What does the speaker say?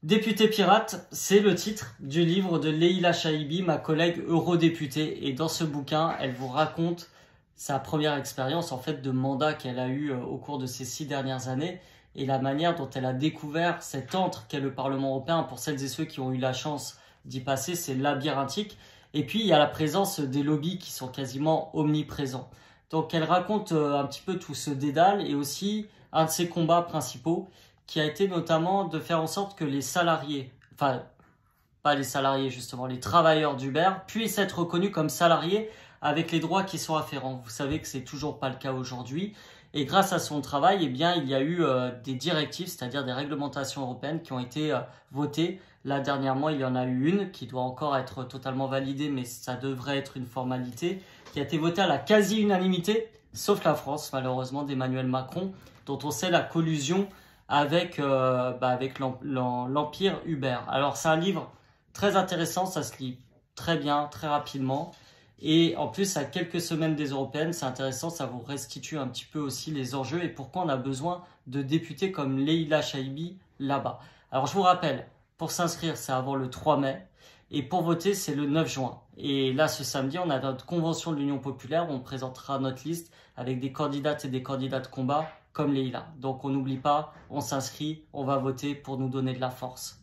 Député pirate, c'est le titre du livre de Leïla Chaibi, ma collègue eurodéputée. Et dans ce bouquin, elle vous raconte sa première expérience en fait de mandat qu'elle a eu au cours de ces 6 dernières années et la manière dont elle a découvert cet antre qu'est le Parlement européen. Pour celles et ceux qui ont eu la chance d'y passer, c'est labyrinthique. Et puis, il y a la présence des lobbies qui sont quasiment omniprésents. Donc, elle raconte un petit peu tout ce dédale et aussi un de ses combats principaux qui a été notamment de faire en sorte que les salariés, enfin, pas les salariés justement, les travailleurs d'Uber puissent être reconnus comme salariés avec les droits qui sont afférents. Vous savez que c'est toujours pas le cas aujourd'hui. Et grâce à son travail, eh bien, il y a eu des directives, c'est-à-dire des réglementations européennes qui ont été votées. Là, dernièrement, il y en a eu une qui doit encore être totalement validée, mais ça devrait être une formalité, qui a été votée à la quasi-unanimité, sauf la France, malheureusement, d'Emmanuel Macron, dont on sait la collusion avec l'empire Uber. Alors, c'est un livre très intéressant, ça se lit très bien, très rapidement. Et en plus, à quelques semaines des européennes, c'est intéressant, ça vous restitue un petit peu aussi les enjeux et pourquoi on a besoin de députés comme Leïla Chaibi là-bas. Alors, je vous rappelle, pour s'inscrire, c'est avant le 3 mai et pour voter, c'est le 9 juin. Et là, ce samedi, on a notre convention de l'Union populaire où on présentera notre liste avec des candidates et des candidats de combat comme Leïla. Donc, on n'oublie pas, on s'inscrit, on va voter pour nous donner de la force.